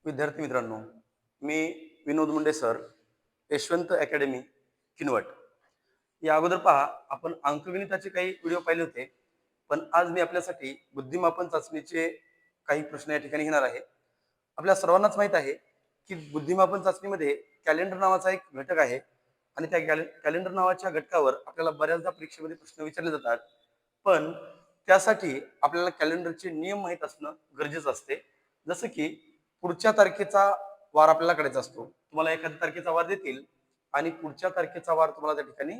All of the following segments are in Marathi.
विद्यार्थी मित्रांनो, मी विनोद मुंडे सर, यशवंत अकॅडमी, किनवट. या अगोदर पहा, आपण अंकगणिताचे काही व्हिडिओ पाहिले होते. पण आज मी आपल्यासाठी बुद्धिमापन चाचणीचे काही प्रश्न या ठिकाणी घेणार आहे. आपल्या सर्वांनाच माहित आहे की बुद्धिमापन चाचणीमध्ये कॅलेंडर नावाचा एक घटक आहे आणि त्या कॅलेंडर नावाच्या घटकावर आपल्याला बऱ्याचदा परीक्षेमध्ये प्रश्न विचारले जातात. पण त्यासाठी आपल्याला कॅलेंडरचे नियम माहीत असणं गरजेचं असते. जसं की पुढच्या तारखेचा वार आपल्याला काढायचा असतो. तुम्हाला एखाद्या तारखेचा वार देतील आणि पुढच्या तारखेचा वार तुम्हाला त्या ठिकाणी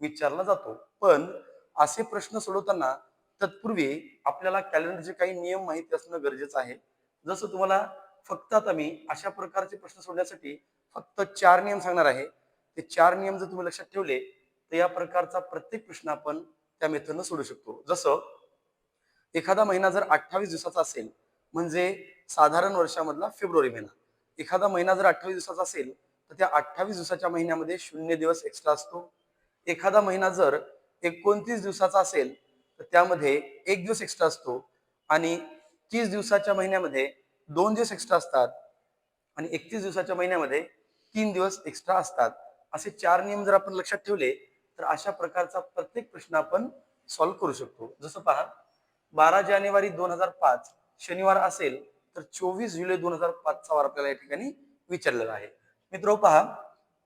विचारला जातो. पण असे प्रश्न सोडवताना तत्पूर्वी आपल्याला कॅलेंडरचे काही नियम माहिती असणं गरजेचं आहे. जसं तुम्हाला फक्त आता मी अशा प्रकारचे प्रश्न सोडण्यासाठी फक्त 4 नियम सांगणार आहे. ते 4 नियम जर तुम्ही लक्षात ठेवले, तर या प्रकारचा प्रत्येक प्रश्न आपण त्या मेथडनं सोडवू शकतो. जसं एखादा महिना जर 28 दिवसाचा असेल, म्हणजे साधारण वर्षामधला फेब्रुवारी महिना. एखादा महिना जर 28 दिवसाचा असेल, तर त्या 28 दिवसाच्या महिन्यामध्ये 0 दिवस एक्स्ट्रा असतो. एखादा महिना जर 29 दिवसाचा असेल, तर त्यामध्ये 1 दिवस एक्स्ट्रा असतो आणि 30 दिवसाच्या महिन्यामध्ये 2 दिवस एक्स्ट्रा असतात आणि 31 दिवसाच्या महिन्यामध्ये 3 दिवस एक्स्ट्रा असतात. असे 4 नियम जर आपण लक्षात ठेवले, तर अशा प्रकारचा प्रत्येक प्रश्न आपण सॉल्व्ह करू शकतो. जसं पहा, 12 जानेवारी 2005 शनिवार असेल, तर 24 जुलै 2005 चा वार आपल्याला या ठिकाणी विचारलेला आहे. मित्र पहा,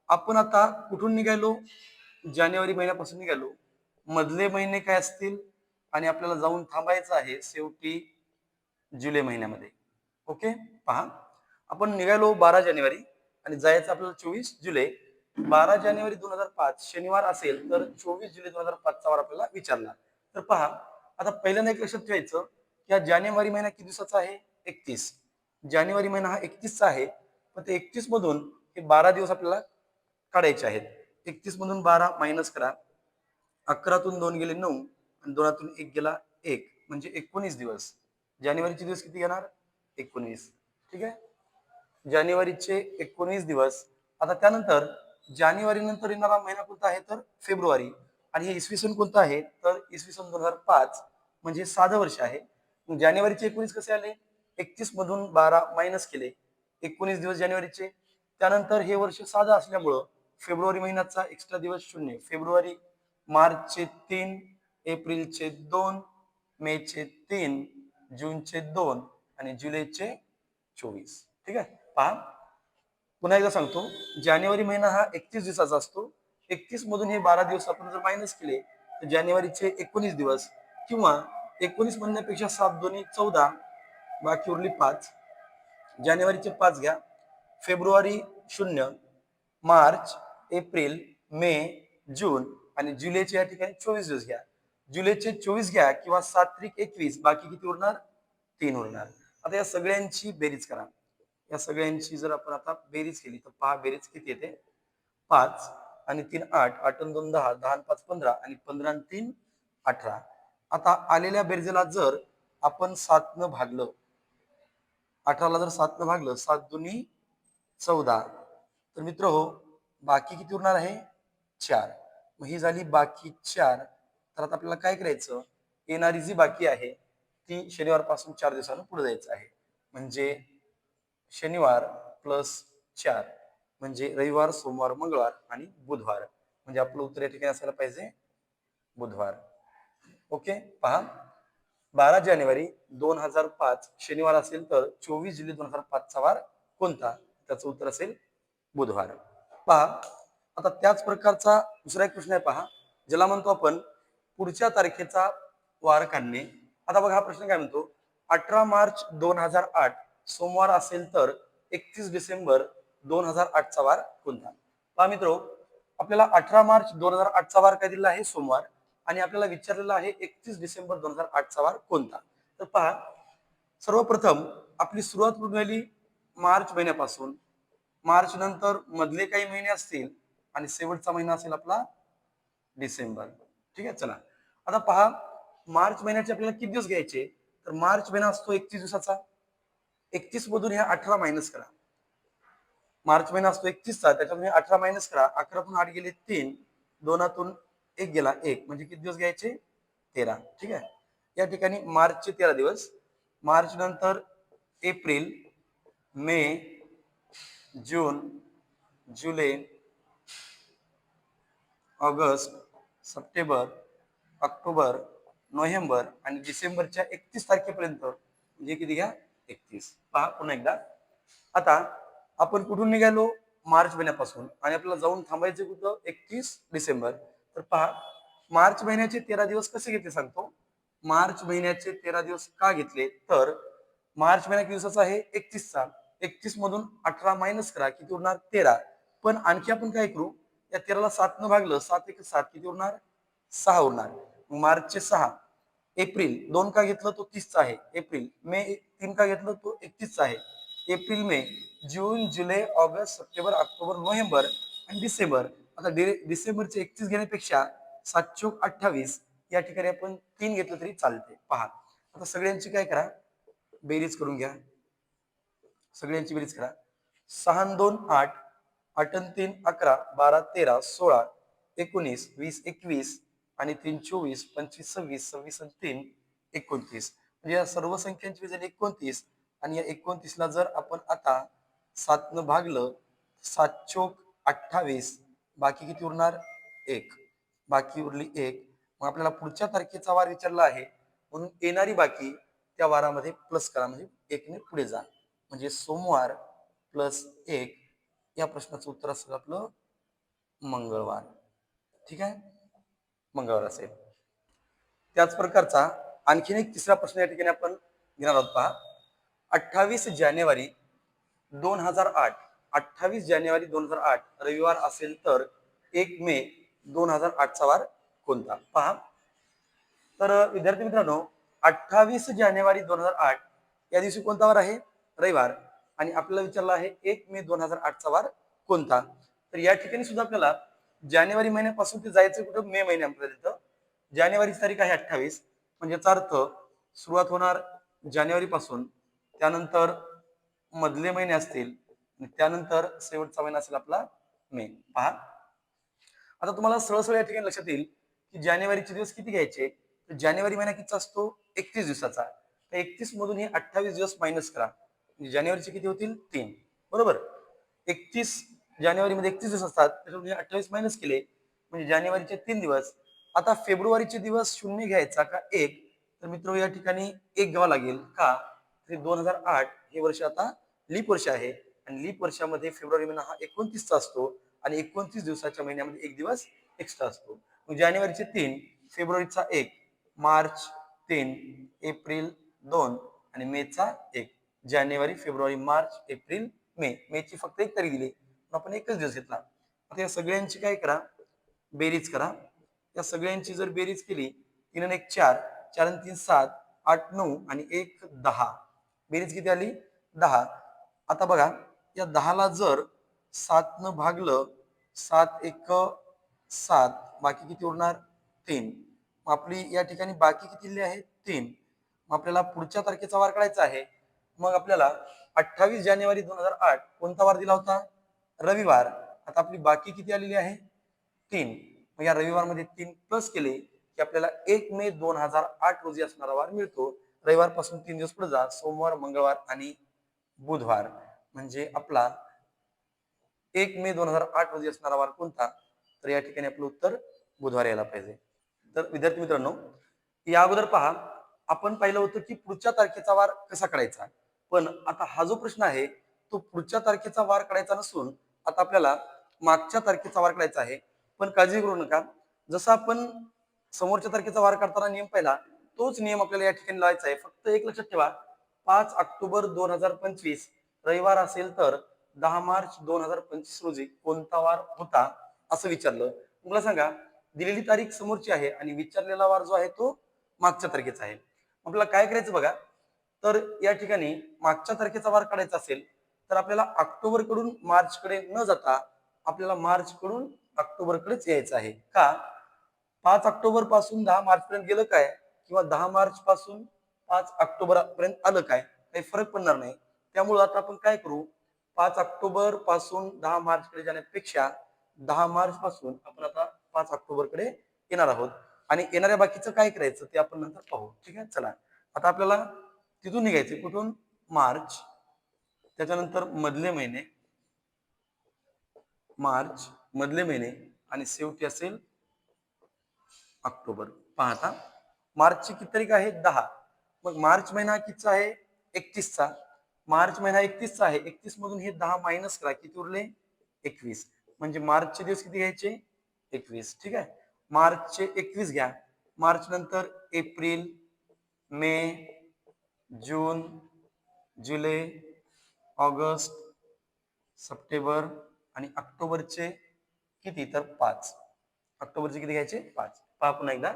आपण आता कुठून निघालो? जानेवारी महिन्यापासून निघालो. मधले महिने काय असतील आणि आपल्याला जाऊन थांबायचं आहे शेवटी जुलै महिन्यामध्ये. ओके, पहा, आपण निघालो 12 जानेवारी आणि जायचं आपल्याला 24 जुलै. 12 जानेवारी 2005 शनिवार असेल, तर 24 जुलै 2005 चा वार आपल्याला विचारला. तर पहा, आता पहिल्यांदा एक लक्षात ठेवायचं की हा जानेवारी महिना किती दिवसाचा आहे? 31. जानेवारी महिना हा 31 चा आहे. पण ते 31 मधून हे 12 दिवस आपल्याला काढायचे आहेत. 31 मधून 12 मायनस करा. 11तून 2 गेले 9 आणि 2तून 1 गेला 1, म्हणजे 19 दिवस. जानेवारीचे दिवस किती येणार? 19. ठीक आहे, जानेवारीचे 19 दिवस. आता त्यानंतर जानेवारी नंतर येणारा महिना कोणता आहे? तर फेब्रुवारी. आणि हे इसवी सन कोणतं आहे? तर इसवी सन 2005, म्हणजे साधं वर्ष आहे. मग जानेवारीचे 19 कसे आले? 31 मधून 12 मायनस केले, 19 दिवस जानेवारीचे. त्यानंतर हे वर्ष साधं असल्यामुळं फेब्रुवारी महिन्याचा एक्स्ट्रा दिवस 0. फेब्रुवारी, मार्चचे 3, एप्रिलचे 2, मेचे 3, जूनचे 2 आणि जुलैचे 24. ठीक आहे, पहा, पुन्हा एकदा सांगतो. जानेवारी महिना हा 31 दिवसाचा असतो. 31 मधून हे 12 दिवस आपण जर मायनस केले, तर जानेवारीचे 19 दिवस, किंवा 19 म्हणण्यापेक्षा 7 दोन्ही 14, बाकी उरली 5. जानेवारीचे 5 घ्या, फेब्रुवारी 0, मार्च, एप्रिल, मे, जून आणि जुलैचे या ठिकाणी 24 दिवस घ्या. जुलैचे 24 घ्या, किंवा 7 त्रिक 21, बाकी किती उरणार? 3 उरणार. आता या सगळ्यांची बेरीज करा. या सगळ्यांची जर आपण आता बेरीज केली, तर पहा बेरीज किती येते? 5 आणि 3 8, 8 आणि 2 10, 10 आणि 5 15 आणि 15 आणि 3 18. आता आलेल्या बेरजेला जर आपण 7 न भागलं, 18ला जर 7 न भागलं, 7 दुनी 14, तर मित्र हो, बाकी किती उरणार आहे? 4. मग ही झाली बाकी 4. तर आता आपल्याला काय करायचं? येणारी जी बाकी आहे ती शनिवार पासून 4 दिवसानं पुढे जायचं आहे. म्हणजे शनिवार प्लस 4, म्हणजे रविवार, सोमवार, मंगळवार आणि बुधवार. म्हणजे आपलं उत्तर या ठिकाणी असायला पाहिजे बुधवार. ओके, पहा, 12 जानेवारी 2005 शनिवार असेल, तर 24 जुलै 2005 चा वार कोणता? त्याचं उत्तर असेल बुधवार. पहा, आता त्याच प्रकारचा दुसरा एक प्रश्न आहे, पहा, ज्याला म्हणतो आपण पुढच्या तारखेचा वार काढणे. आता बघा, हा प्रश्न काय म्हणतो? 18 मार्च 2008 सोमवार असेल, तर 31 डिसेंबर 2008 चा वार कोणता? पहा मित्र, आपल्याला 18 मार्च 2008 चा वार काय दिला आहे? सोमवार. आणि आपल्याला विचारलेला आहे 31 डिसेंबर 2008 चा वार कोणता? तर पहा, सर्वप्रथम आपली सुरुवात कुठून झाली? मार्च महिन्यापासून. मार्च नंतर मधले काही महिने असतील आणि शेवटचा महिना असेल आपला डिसेंबर. ठीक आहे, चला आता पहा, मार्च महिन्याचे आपल्याला किती दिवस घ्यायचे? तर मार्च महिना असतो 31 दिवसाचा. 31 मधून ह्या 18 मायनस करा. मार्च महिना असतो 31 चा, त्याच्यातून 18 मायनस करा. 11तून 8 गेले 3, 2तून 1 गेला 1, म्हणजे किती दिवस घ्यायचे? 13. ठीक आहे, या ठिकाणी मार्चचे 13 दिवस. मार्च नंतर एप्रिल, मे, जून, जुलै, ऑगस्ट, सप्टेंबर, ऑक्टोबर, नोव्हेंबर आणि डिसेंबरच्या 31 तारखेपर्यंत, म्हणजे किती घ्या 31. पहा पुन्हा एकदा. आता आपण कुठून निघालो? मार्च महिन्यापासून, आणि आपल्याला जाऊन थांबायचे कुठं? 31 डिसेंबर. तर पहा, मार्च महिन्याचे 13 दिवस कसे घेतले सांगतो. मार्च महिन्याचे 13 दिवस का घेतले? तर मार्च महिना किती दिवसाचा आहे? 31चा. 31 मधून 18 मायनस करा, किती उरणार? 13. पण आणखी आपण काय करू, या 13ला 7 न भागलं, 7 1 7, किती उरणार? 6 उरणार. मार्चचे 6. एप्रिल 2 का घेतलं? तो 30चा आहे. एप्रिल. मे 3 का घेतलं? तो 31चा आहे. एप्रिल, मे, जून, जुलै, ऑगस्ट, सप्टेंबर, ऑक्टोबर, नोव्हेंबर आणि डिसेंबर. आता डिसेंबरचे 31 घेण्यापेक्षा 7 चोक 28 या ठिकाणी आपण 3 घेतलं तरी चालते. पहा, आता सगळ्यांची काय करा, बेरीज करून घ्या. सगळ्यांची बेरीज करा. 6 आणि 2 8, 8 आणि 3 11, 12 13, 16 19, 20 21 आणि 3 24, 25 26, 26 आणि 3 29. म्हणजे या सर्व संख्यांची बेरीज 29. आणि या 29ला जर आपण आता 7 न भागलं, 7 चोक 28, बाकी किती उरणार? 1. बाकी उरली 1. मग आपल्याला पुढच्या तारखेचा वार विचारला आहे, म्हणून येणारी बाकी त्या वारामध्ये प्लस करा, म्हणजे 1 ने पुढे जा. म्हणजे सोमवार प्लस 1. या प्रश्नाचं उत्तर असेल आपलं मंगळवार. ठीक आहे, मंगळवार असेल. त्याच प्रकारचा आणखीन एक तिसरा प्रश्न या ठिकाणी आपण घेणार आहोत. पहा, 28 जानेवारी 2008, 28 जानेवारी 2008 रविवार असेल तर 1 मे 2008 चा वार कोणता? पहा, तर विद्यार्थी मित्रांनो, 28 जानेवारी 2008 या दिवशी कोणता वार आहे? रविवार. आणि आपल्याला विचारलं आहे 1 मे 2008 चा वार कोणता? तर या ठिकाणी सुद्धा आपल्याला जानेवारी महिन्यापासून ते जायचं कुठं? मे महिन्यापर्यंत. जानेवारीची तारीख आहे 28, म्हणजे याचा अर्थ सुरुवात होणार जानेवारी पासून, त्यानंतर मधले महिने असतील आणि त्यानंतर शेवटचा महिना असेल आपला मे. पहा, आता तुम्हाला सरळ या ठिकाणी लक्षात येईल की जानेवारीचे दिवस किती घ्यायचे. तर जानेवारी महिना कितीचा असतो? 31 दिवसाचा. तर 31 मधून हे 28 दिवस मायनस करा, म्हणजे जानेवारीचे किती होतील? 3. बरोबर. 31 जानेवारीमध्ये 31 दिवस असतात, त्याच्यामध्ये 28 मायनस केले म्हणजे जानेवारीचे 3 दिवस. आता फेब्रुवारीचे दिवस शून्य घ्यायचा का 1? तर मित्र या ठिकाणी 1 घ्यावा लागेल. का? तर 2008 हे वर्ष आता लीप वर्ष आहे, आणि लीप वर्षामध्ये फेब्रुवारी महिना हा 29चा असतो, आणि 29 दिवसाच्या महिन्यामध्ये 1 दिवस एक्स्ट्रा असतो. मग जानेवारीचे 3, फेब्रुवारीचा 1, मार्च 3, एप्रिल 2 आणि मेचा 1. जानेवारी, फेब्रुवारी, मार्च, एप्रिल, मे. मेची फक्त 1 तारीख दिली, आपण एकच दिवस घेतला. आता या सगळ्यांची काय करा, बेरीज करा. या सगळ्यांची जर बेरीज केली, 3 आणि 1 4, 4 आणि 3 7, 8 9 आणि 1 10. बेरीज किती आली? 10. आता बघा, या 10ला जर 7 न भागलं, 7 1 7, बाकी किती उरणार? 3. मग आपली या ठिकाणी बाकी किती दिली आहे? 3. मग आपल्याला पुढच्या तारखेचा वार काढायचा आहे. मग आपल्याला 28 जानेवारी 2008 कोणता वार दिला होता? रविवार. आता आपली बाकी किती आलेली आहे? 3. मग या रविवारमध्ये 3 प्लस केले की आपल्याला 1 मे 2008 रोजी असणारा वार मिळतो. रविवार पासून 3 दिवस पुढे जा, सोमवार, मंगळवार आणि बुधवार. म्हणजे आपला 1 मे 2008 रोजी असणारा वार कोणता? तर या ठिकाणी आपलं उत्तर बुधवार यायला पाहिजे. तर विद्यार्थी मित्रांनो, या अगोदर पहा, आपण पाहिलं होतं की पुढच्या तारखेचा वार कसा काढायचा. पण आता हा जो प्रश्न आहे तो पुढच्या तारखेचा वार काढायचा नसून आता आपल्याला मागच्या तारखेचा वार काढायचा आहे. पण काळजी करू नका, जसं आपण समोरच्या तारखेचा वार काढताना नियम पाहिला, तोच नियम आपल्याला या ठिकाणी लावायचा आहे. फक्त एक लक्षात ठेवा, 5 ऑक्टोबर 2025 रविवार असेल तर 10 मार्च 2025 रोजी कोणता वार होता असं विचारलं. मला सांगा, दिलेली तारीख समोरची आहे आणि विचारलेला वार जो आहे तो मागच्या तारखेचा आहे. आपल्याला काय करायचं बघा, तर या ठिकाणी मागच्या तारखेचा वार काढायचा असेल तर आपल्याला ऑक्टोबर कडून मार्च कडे न जाता आपल्याला मार्च कडून ऑक्टोबर कडेच यायचं आहे. का? 5 ऑक्टोबर पासून 10 मार्च पर्यंत गेलं काय, किंवा 10 मार्च पासून 5 ऑक्टोबर पर्यंत आलं काय, काही फरक पडणार नाही. त्यामुळे आता आपण काय करू, 5 ऑक्टोबर पासून 10 मार्च कडे जाण्यापेक्षा 10 मार्च पासून आपण आता 5 ऑक्टोबर कडे येणार आहोत, आणि येणाऱ्या बाकीचं काय करायचं ते आपण नंतर पाहू. ठीक आहे, चला आता आपल्याला तिथून निघायचं. कुठून? मार्च. त्याच्यानंतर मधले महिने मार्च मधले महिने आणि शेवटी असेल ऑक्टोबर. पहा आता मार्चची किती तारीख आहे 10. मग मार्च महिना कितीचा आहे 31चा. मार्च महिना 31चा आहे. 31 मधून हे 10 मायनस करा किती उरले 21. म्हणजे मार्चचे दिवस किती घ्यायचे 21. ठीक आहे. मार्चचे 21 घ्या. मार्च नंतर एप्रिल, मे, जून, जुलै, ऑगस्ट, सप्टेंबर आणि ऑक्टोबरचे किती तर 5. ऑक्टोबरचे किती घ्यायचे 5. पहा पुन्हा एकदा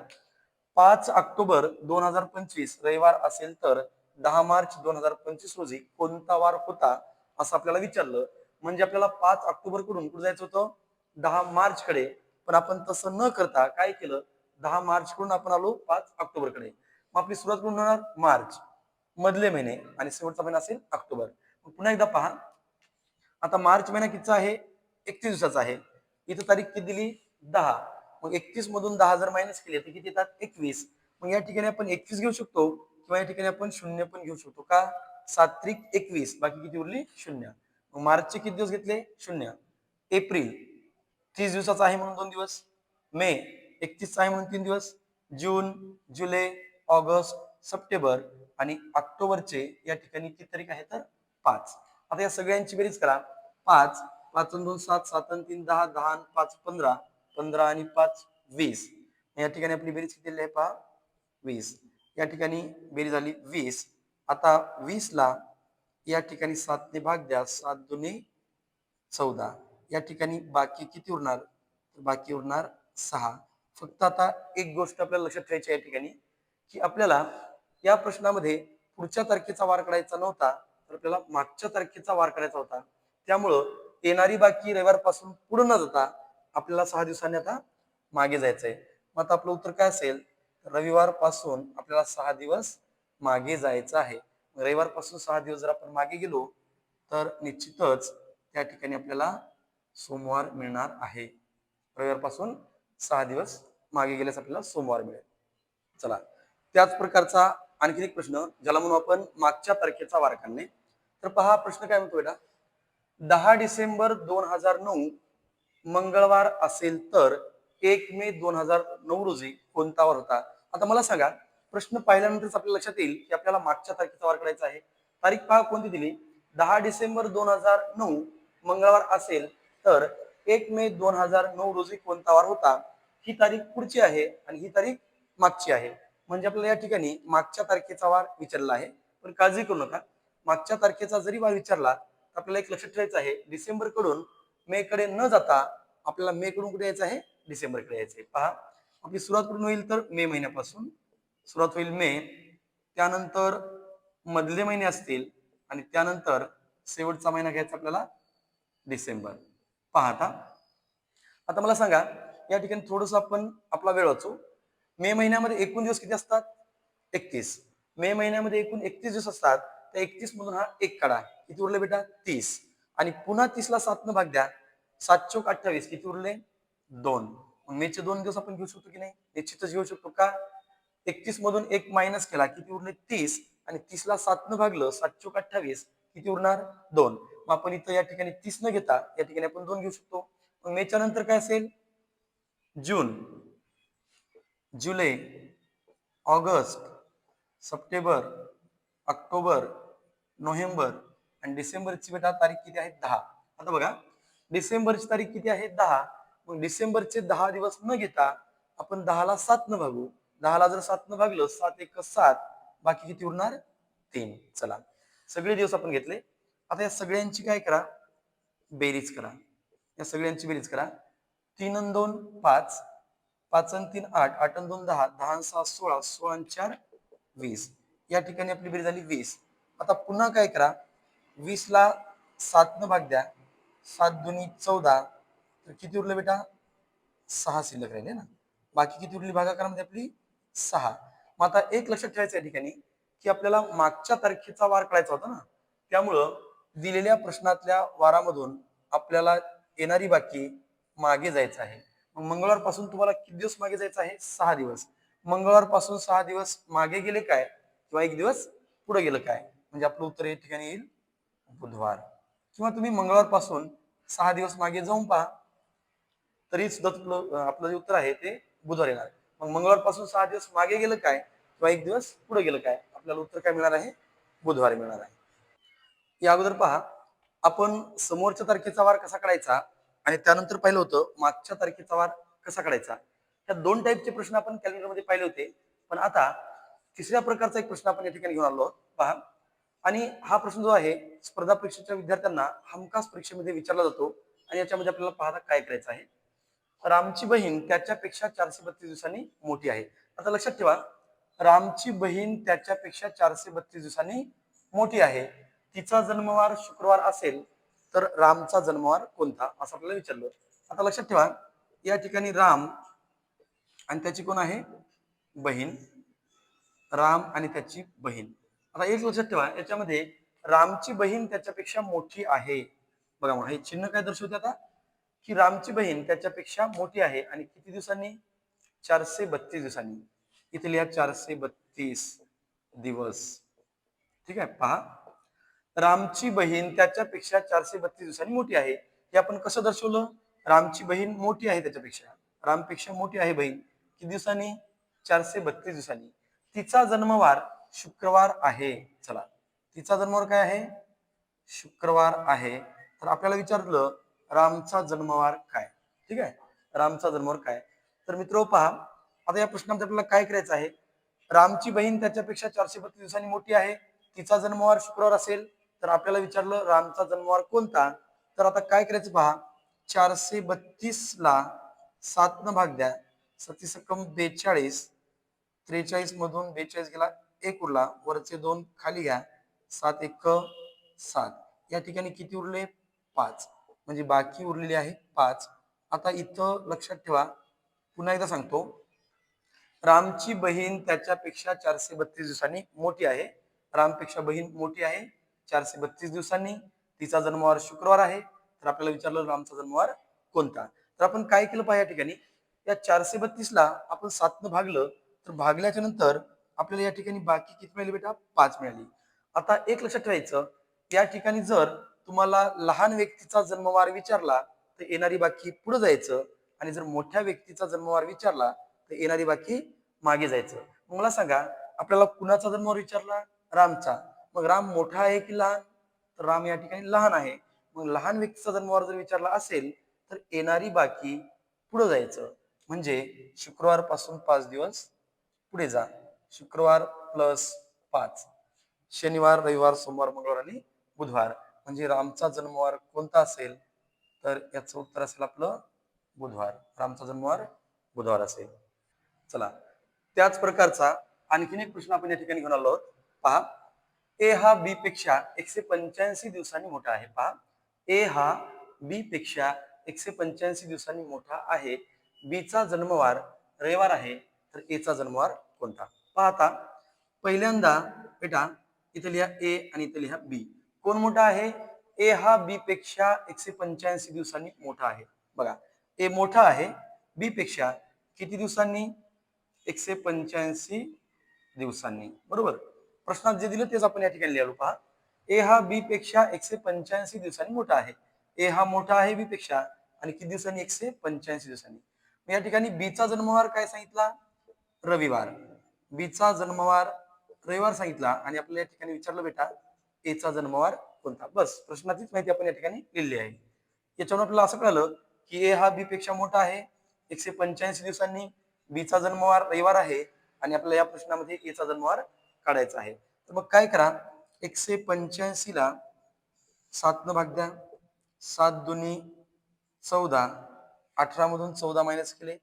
5 ऑक्टोबर 2025 रविवार असेल तर 10 मार्च 2025 रोजी कोणता वार होता असं आपल्याला विचारलं. म्हणजे आपल्याला 5 ऑक्टोबर कडून कुठे जायचं होतं 10 मार्च कडे. पण आपण तसं न करता काय केलं 10 मार्च कडून आपण आलो 5 ऑक्टोबर कडे. मग आपली सुरुवात कुठून होणार मार्च मधले महिने आणि शेवटचा महिना असेल ऑक्टोबर. पुन्हा एकदा पहा आता मार्च महिना कितीचा आहे 31 दिवसाचा आहे. इथं तारीख किती दिली 10. मग 31 मधून 10 जर मायनस केले तर किती येतात 21. मग या ठिकाणी आपण 21 घेऊ शकतो किंवा या ठिकाणी आपण 0 पण घेऊ शकतो का 7 त्रिक 21 बाकी किती उरली 0. मग मार्चचे किती दिवस घेतले 0. एप्रिल 30 दिवसाचा आहे म्हणून 2 दिवस. मे 31 आहे म्हणून 3 दिवस. जून, जुलै, ऑगस्ट, सप्टेंबर आणि ऑक्टोबरचे या ठिकाणी किती तारीख आहे तर 5. आता या सगळ्यांची बेरीज करा. 5 5 2 7 7 3 10 10 5 15 15 आणि 5 20. या ठिकाणी आपली बेरीज किती आहे पहा 20. या ठिकाणी बेरीज झाली 20. आता 20 ला या ठिकाणी 7 ने भाग द्या 7 दुनी 14. या ठिकाणी बाकी किती उरणार बाकी उरणार 6. फक्त आता एक गोष्ट आपल्याला लक्षात ठेवायची आहे या ठिकाणी की आपल्याला या प्रश्नामध्ये पुढच्या तारखेचा वार काढायचा नव्हता तर आपल्याला मागच्या तारखेचा वार काढायचा होता. त्यामुळं येणारी बाकी रविवारपासून पुढे न जाता आपल्याला 6 दिवसांनी आता मागे जायचंय. मग आता आपलं उत्तर काय असेल रविवार पासून आपल्याला 6 दिवस मागे जायचं आहे. रविवार पासून 6 दिवस जर आपण मागे गेलो तर निश्चितच त्या ठिकाणी आपल्याला सोमवार मिळणार आहे. रविवार पासून 6 दिवस मागे गेल्यास आपल्याला सोमवार मिळेल. चला त्याच प्रकारचा आणखी एक प्रश्न ज्याला म्हणून आपण मागच्या तारखेचा वार काढणे. तर पहा प्रश्न काय म्हणतो बेटा 10 डिसेंबर 2009 मंगळवार असेल तर 1 मे 2009 रोजी कोणता वार होता. आता मला सांगा प्रश्न पाहिल्यानंतरच आपल्या लक्षात येईल की आपल्याला मागच्या तारखेचा वार काढायचा आहे. तारीख पहा कोणती दिली 10 डिसेंबर 2009 मंगळवार असेल तर 1 मे 2009 रोजी कोणता वार होता. ही तारीख पुढची आहे आणि ही तारीख मागची आहे. म्हणजे आपल्याला या ठिकाणी मागच्या तारखेचा वार विचारला आहे. पण काळजी करू नका मागच्या तारखेचा जरी वार विचारला तर आपल्याला एक लक्षात ठेवायचं आहे डिसेंबर कडून मे कडे न जाता आपल्याला मे कडून कुठे यायचं आहे डिसेंबर कडे यायचं आहे. पहा आपली सुरुवात कुठून होईल तर मे महिन्यापासून सुरुवात होईल मे. त्यानंतर मधले महिने असतील आणि त्यानंतर शेवटचा महिना घ्यायचा आपल्याला डिसेंबर. पहा आता मला सांगा या ठिकाणी थोडस आपण आपला वेळ वाचू. मे महिन्यामध्ये एकूण दिवस किती असतात 31. मे महिन्यामध्ये एकूण 31 दिवस असतात. तर 31 मधून हा एक काढा किती उरले बेटा 30 आणि पुन्हा 30 ला 7 न भाग द्या 7 चौक 28 किती उरले 2. मेचे 2 दिवस आपण घेऊ शकतो की नाही निश्चितच घेऊ शकतो का 31 मधून एक मायनस केला किती उरले 30 आणि 30 ला 7 न भागलं 7 चौक 28 किती उरणार 2. मग आपण इथं या ठिकाणी 30 न घेता या ठिकाणी आपण 2 घेऊ शकतो. मग मेच्या नंतर काय असेल जून, जुलै, ऑगस्ट, सप्टेंबर, ऑक्टोबर, नोव्हेंबर आणि डिसेंबरची बेटा तारीख किती आहे 10. आता बघा डिसेंबरची तारीख किती आहे 10. मग डिसेंबरचे 10 दिवस न घेता आपण 10 ला 7 न भागू. 10 ला जर 7 न भागलं 7 एक 7 बाकी किती उरणार 3. चला सगळे दिवस आपण घेतले. आता या सगळ्यांची काय करा बेरीज करा. या सगळ्यांची बेरीज करा 3 आणि 2 5 5 आणि 3 8 8 आणि 2 10 10 आणि 6 16 16 आणि 4 20. या ठिकाणी आपली बेरीज झाली 20. आता पुन्हा काय करा 20 ला 7 न भाग द्या 7 दुनी 14 तर किती उरलं बेटा 6 शिल्लक राहिले ना. बाकी किती उरली भागाकारामध्ये आपली 6. मग आता एक लक्षात ठेवायचं या ठिकाणी की आपल्याला मागच्या तारखेचा वार काढायचा होता ना. त्यामुळं दिलेल्या प्रश्नातल्या वारामधून आपल्याला येणारी बाकी मागे जायचं आहे. मग मंगळवार पासून तुम्हाला किती दिवस मागे जायचं आहे 6 दिवस. मंगळवार पासून 6 दिवस मागे गेले काय किंवा एक दिवस पुढे गेलं काय म्हणजे आपलं उत्तर या ठिकाणी येईल बुधवार, किंवा तुम्ही मंगळवार पासून 6 दिवस मागे जाऊन पहा, तरी सुद्धा आपलं जे उत्तर आहे ते बुधवार येणार. मग मंगळवार पासून 6 दिवस मागे गेलं काय किंवा 1 दिवस पुढे गेलं काय, आपल्याला उत्तर काय मिळणार आहे? बुधवार मिळणार आहे. या अगोदर पहा, आपण समोरच्या तारखेचा वार कसा काढायचा आणि त्यानंतर पाहिलं होतं मागच्या तारखेचा वार कसा काढायचा. त्या दोन टाईपचे प्रश्न आपण कॅलेंडरमध्ये पाहिले होते. पण आता तिसऱ्या प्रकारचा एक प्रश्न आपण या ठिकाणी घेऊन आलो आहोत. पहा, आणि हा प्रश्न जो आहे स्पर्धा परीक्षेच्या विद्यार्थ्यांना हमखास परीक्षेमध्ये विचारला जातो आणि याच्यामध्ये आपल्याला पाहता काय करायचं आहे. रामची बहीण त्याच्यापेक्षा 432 दिवसांनी मोठी आहे. आता लक्षात ठेवा, रामची बहीण त्याच्यापेक्षा 432 दिवसांनी मोठी आहे. तिचा जन्मवार शुक्रवार असेल तर रामचा जन्मवार कोणता, असं आपल्याला विचारलं. आता लक्षात ठेवा, या ठिकाणी राम आणि त्याची कोण आहे? बहीण. राम आणि त्याची बहीण. आता एक लक्षात ठेवा, याच्यामध्ये रामची बहीण त्याच्यापेक्षा मोठी आहे. बघा मग हे चिन्ह काय दर्शवते आता, की रामची बहीण त्याच्यापेक्षा मोठी आहे आणि किती दिवसांनी? 432 दिवसांनी. इथे लिहा 432 दिवस. ठीक आहे. पहा, रामची बहीण त्याच्यापेक्षा 432 दिवसांनी मोठी आहे. हे आपण कसं दर्शवलं? रामची बहीण मोठी आहे त्याच्यापेक्षा, रामपेक्षा मोठी आहे बहीण. किती दिवसांनी? 432 दिवसांनी. तिचा जन्मवार शुक्रवार आहे. चला, तिचा जन्मवार काय आहे? शुक्रवार आहे. तर आपल्याला विचारलं रामचा जन्मवार काय. ठीक आहे, रामचा जन्मवार काय. तर मित्र पहा, आता या प्रश्नामध्ये आपल्याला काय करायचं आहे. रामची बहीण त्याच्यापेक्षा 432 दिवसांनी मोठी आहे, तिचा जन्मवार शुक्रवार असेल तर आपल्याला विचारलं रामचा जन्मवार कोणता. तर आता काय करायचं पहा, 432 ला 7 न भाग द्या. 7×42, 43 मधून 42 गेला, 1 उरला, वरचे 2 खाली घ्या, 7×1 = 7. या ठिकाणी किती उरले? 5. म्हणजे बाकी उरलेली आहे 5. आता इथं लक्षात ठेवा, पुन्हा एकदा सांगतो, रामची बहीण त्याच्यापेक्षा 432 दिवसांनी मोठी आहे. रामपेक्षा बहीण मोठी आहे 432 दिवसांनी. तिचा जन्मवार शुक्रवार आहे. तर आपल्याला विचारलं रामचा जन्मवार कोणता. तर आपण काय केलं पाहिजे, या ठिकाणी या 432ला आपण 7 न भागलं, तर भागल्याच्या नंतर आपल्याला या ठिकाणी बाकी किती मिळाली बेटा? 5 मिळाली. आता एक लक्षात ठेवायचं, या ठिकाणी जर तुम्हाला लहान व्यक्तीचा जन्मवार विचारला तर येणारी बाकी पुढे जायचं, आणि जर मोठ्या व्यक्तीचा जन्मवार विचारला तर येणारी बाकी मागे जायचं. मग मला सांगा, आपल्याला कुणाचा जन्मवार विचारला? रामचा. मग राम मोठा आहे की लहान? तर राम या ठिकाणी लहान आहे. मग लहान व्यक्तीचा जन्मवार जर विचारला असेल तर येणारी बाकी पुढे जायचं. म्हणजे शुक्रवार पासून 5 दिवस पुढे जा. शुक्रवार प्लस 5, शनिवार, रविवार, सोमवार, मंगळवार आणि बुधवार. म्हणजे रामचा जन्मवार कोणता असेल? तर याचं उत्तर असेल आपलं बुधवार. रामचा जन्मवार बुधवार असेल. चला, त्याच प्रकारचा आणखीन एक प्रश्न आपण या ठिकाणी घेऊन आलो आहोत. पहा, ए हा बी पेक्षा 185 दिवसांनी मोठा आहे. पहा, ए हा बी पेक्षा 185 दिवसांनी मोठा आहे. बी चा जन्मवार रविवार आहे. तर ए चा जन्मवार कोणता? पहा, आता पहिल्यांदा बेटा इथे लिहा ए आणि इथे लिहा बी. कोण मोठा आहे? ए हा बी पेक्षा 185 दिवसांनी मोठा आहे. बघा, ए मोठा आहे बी पेक्षा किती दिवसांनी? 185 दिवसांनी. बरोबर. प्रश्नात जे दिलं तेच आपण या ठिकाणी लिहिलो. पहा, ए हा बी पेक्षा 185 दिवसांनी मोठा आहे. ए हा मोठा आहे बी पेक्षा आणि किती दिवसांनी? 185 दिवसांनी. या ठिकाणी बी चा जन्मवार काय सांगितला? रविवार. बी चा जन्मवार रविवार सांगितला आणि आपल्याला या ठिकाणी विचारलं बेटा ए चा जन्मवार कोणता. बस, प्रश्नाचीच माहिती आपण या ठिकाणी लिहिली आहे. याच्यावर आपल्याला असं कळलं की ए हा बी पेक्षा मोठा आहे 185 दिवसांनी, बी चा जन्मवार रविवार आहे आणि आपल्याला या प्रश्नामध्ये ए चा जन्मवार काढायचा आहे. तर मग काय करा, 185ला 7 न भाग द्या. 7 दुनी 14, 18 मधून 14 मायनस केले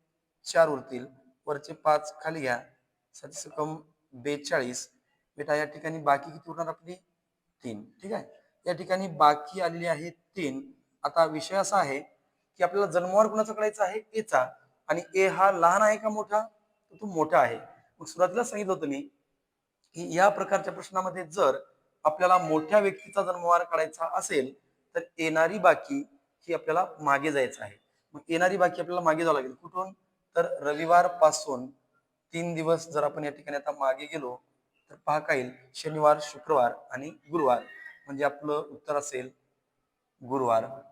4 उरतील, वरचे 5 खाली घ्या, 7×42. बेटा या ठिकाणी बाकी किती उरणार आपली? 3. ठीक आहे, या ठिकाणी बाकी आलेली आहे 3. आता विषय असा आहे की आपल्याला जन्मवार कुणाचा कळायचा आहे? ए चा. आणि ए हा लहान आहे का मोठा? तर तो मोठा आहे. मग सुरुवातीला सांगितलं होतं मी की या प्रकारच्या प्रश्नामध्ये जर आपल्याला मोठ्या व्यक्तीचा जन्मवार काढायचा असेल तर येणारी बाकी ही आपल्याला मागे जायचं आहे. मग येणारी बाकी आपल्याला मागे जावं लागेल. कुठून? तर रविवार पासून 3 दिवस जर आपण या ठिकाणी आता मागे गेलो तर पहा काय येईल? शनिवार, शुक्रवार आणि गुरुवार. म्हणजे आपलं उत्तर असेल गुरुवार.